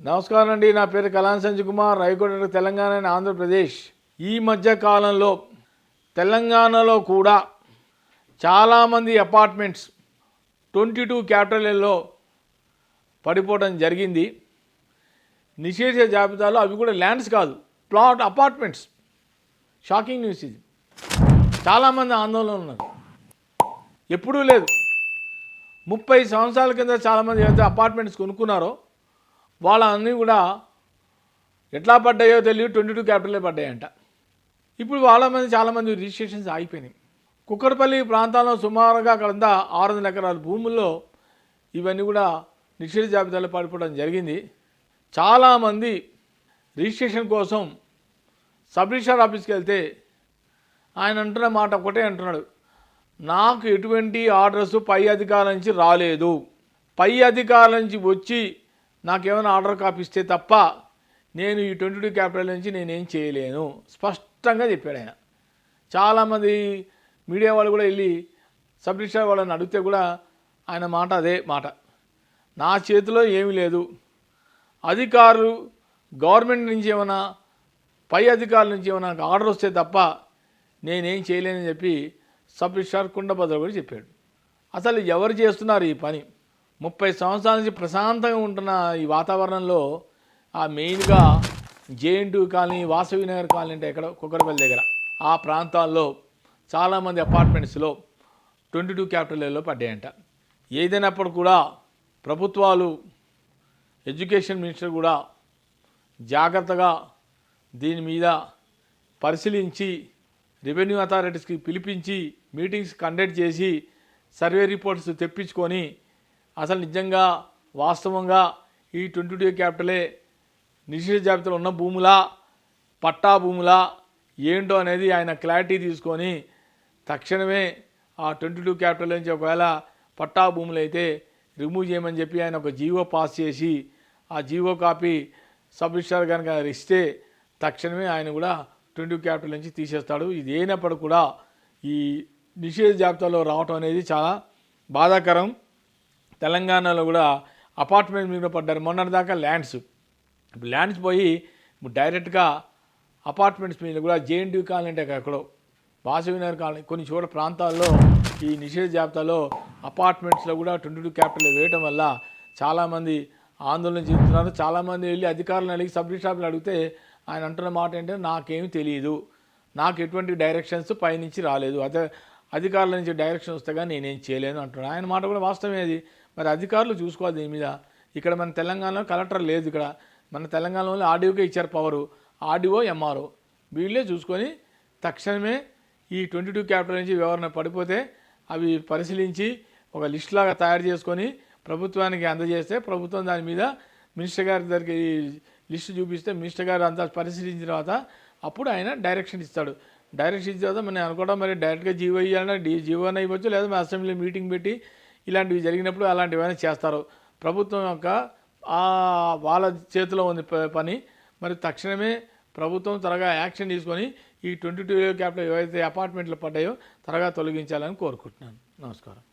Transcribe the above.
నమస్కారం అండి. నా పేరు కలాన్ సంజయ్ కుమార్, రాయకోట, తెలంగాణ అండ్ ఆంధ్రప్రదేశ్. ఈ మధ్య కాలంలో తెలంగాణలో కూడా చాలామంది అపార్ట్మెంట్స్ 22 క్యాపిటల్లో పడిపోవడం జరిగింది. నిషేధ జాబితాలో అవి కూడా ల్యాండ్స్ కాదు, ప్లాట్ అపార్ట్మెంట్స్. షాకింగ్ న్యూస్ ఇది. చాలామంది ఆందోళన ఉన్నారు. ఎప్పుడూ లేదు. 30 సంవత్సరాల కింద చాలామంది ఏదైతే అపార్ట్మెంట్స్ కొనుక్కున్నారో వాళ్ళన్నీ కూడా ఎట్లా పడ్డాయో తెలియదు, 22 క్యాపిటల్లో పడ్డాయంట. ఇప్పుడు చాలామంది రిజిస్ట్రేషన్స్ ఆగిపోయినాయి. కుక్కడపల్లి ప్రాంతాల్లో సుమారుగా క్రింద 600 ఎకరాల భూముల్లో ఇవన్నీ కూడా నిషేధ జాబితాలో పడిపోవడం జరిగింది. చాలామంది రిజిస్ట్రేషన్ కోసం సబ్ రిజిస్ట్రార్ ఆఫీస్కి వెళ్తే ఆయన అంటున్న మాట ఒకటే అంటున్నాడు, నాకు ఎటువంటి ఆర్డర్స్ పై అధికారుల నుంచి రాలేదు. పై అధికారుల నుంచి వచ్చి నాకేమైనా ఆర్డర్ కాపీ ఇస్తే తప్ప నేను ఈ 22 క్యాపిటల్ నుంచి నేనేం చేయలేను స్పష్టంగా చెప్పాడు ఆయన. చాలామంది మీడియా వాళ్ళు కూడా వెళ్ళి సబ్ రిజిస్ట్రార్ వాళ్ళని అడిగితే కూడా ఆయన మాట అదే మాట, నా చేతిలో ఏమీ లేదు. అధికారులు గవర్నమెంట్ నుంచి ఏమైనా పై అధికారుల నుంచి ఏమైనా ఆర్డర్ వస్తే తప్ప నేనేం చేయలేనని చెప్పి సబ్ రిజిస్ట్రార్ కుండభద్ర కూడా చెప్పాడు. అసలు ఎవరు చేస్తున్నారు ఈ పని? 30 సంవత్సరాల నుంచి ప్రశాంతంగా ఉంటున్న ఈ వాతావరణంలో ఆ మెయిన్గా JNT colony, Vasavi Nagar colony అంటే ఎక్కడ కుక్కడపల్లి దగ్గర ఆ ప్రాంతాల్లో చాలామంది అపార్ట్మెంట్స్లో 22 క్యాపిటల్లో పడ్డాయంట. ఏదైనప్పుడు కూడా ప్రభుత్వాలు, ఎడ్యుకేషన్ మినిస్టర్ కూడా జాగ్రత్తగా దీని మీద పరిశీలించి రెవెన్యూ అథారిటీస్కి పిలిపించి మీటింగ్స్ కండక్ట్ చేసి సర్వే రిపోర్ట్స్ తెప్పించుకొని అసలు నిజంగా వాస్తవంగా ఈ 22 క్యాపిటలే నిషేధ జాబితాలో ఉన్న భూములా, పట్టా భూములా ఏంటో అనేది ఆయన క్లారిటీ తీసుకొని తక్షణమే ఆ 22 క్యాపిటల్ నుంచి ఒకవేళ పట్టా భూములు అయితే రిమూవ్ చేయమని చెప్పి ఆయన ఒక జీవో పాస్ చేసి ఆ జీవో కాపీ సబ్ రిజిస్ట్రార్ కనుక ఇస్తే తక్షణమే ఆయన కూడా 22 క్యాపిటల్ నుంచి తీసేస్తాడు. ఇది అయినప్పుడు కూడా ఈ నిషేధ జాబితాలో రావటం అనేది చాలా బాధాకరం. తెలంగాణలో కూడా అపార్ట్మెంట్ మీద పడ్డారు. మొన్నటిదాకా ల్యాండ్స్, ఇప్పుడు ల్యాండ్స్ పోయి డైరెక్ట్గా అపార్ట్మెంట్స్ మీద కూడా జేఎన్టీ కాలనీ అంటే ఎక్కడో వాసవి నగర్ కాలనీ కొన్ని చోట్ల ప్రాంతాల్లో ఈ నిషేధ జాబితాలో అపార్ట్మెంట్స్లో కూడా 22 క్యాపిటల్ వేయటం వల్ల చాలామంది ఆందోళన చెందుతున్నారు. చాలామంది వెళ్ళి అధికారులను అడిగి సబ్ రిజిస్ట్రార్లు అడిగితే ఆయన అంటున్న మాట ఏంటంటే నాకేమీ తెలియదు, నాకు ఎటువంటి డైరెక్షన్స్ పైనుంచి రాలేదు, అధికారుల నుంచి డైరెక్షన్ వస్తే కానీ నేనేం చేయలేను అంటున్నాడు. ఆయన మాట కూడా వాస్తవమే. అది మరి అధికారులు చూసుకోవాలి దీని మీద. ఇక్కడ మన తెలంగాణలో కలెక్టర్ లేదు. ఇక్కడ మన తెలంగాణలో ఆర్డీఓకే ఇచ్చారు పవరు. ఆర్డీఓ, ఎంఆర్ఓ వీళ్ళే చూసుకొని తక్షణమే ఈ 22 క్యాపిటల్ నుంచి ఎవరైనా పడిపోతే అవి పరిశీలించి ఒక లిస్ట్ లాగా తయారు చేసుకొని ప్రభుత్వానికి అందజేస్తే ప్రభుత్వం దాని మీద మినిస్టర్ గారి దగ్గరికి లిస్టు చూపిస్తే మినిస్టర్ గారు అంతా పరిశీలించిన తర్వాత అప్పుడు ఆయన డైరెక్షన్ ఇస్తాడు. డైరెక్షన్ ఇచ్చిన తర్వాత మనం అనుకోవడం మరి డైరెక్ట్గా జీవో ఇవ్వాలన్నా జీవోనే ఇవ్వచ్చు, లేదా అసెంబ్లీ మీటింగ్ పెట్టి ఇలాంటివి జరిగినప్పుడు అలాంటివన్నీ చేస్తారు. ప్రభుత్వం యొక్క వాళ్ళ చేతిలో ఉంది పని. మరి తక్షణమే ప్రభుత్వం త్వరగా యాక్షన్ తీసుకొని ఈ 22 క్యాపిటల్ ఏవైతే అపార్ట్మెంట్లు పడ్డాయో త్వరగా తొలగించాలని కోరుకుంటున్నాను. నమస్కారం.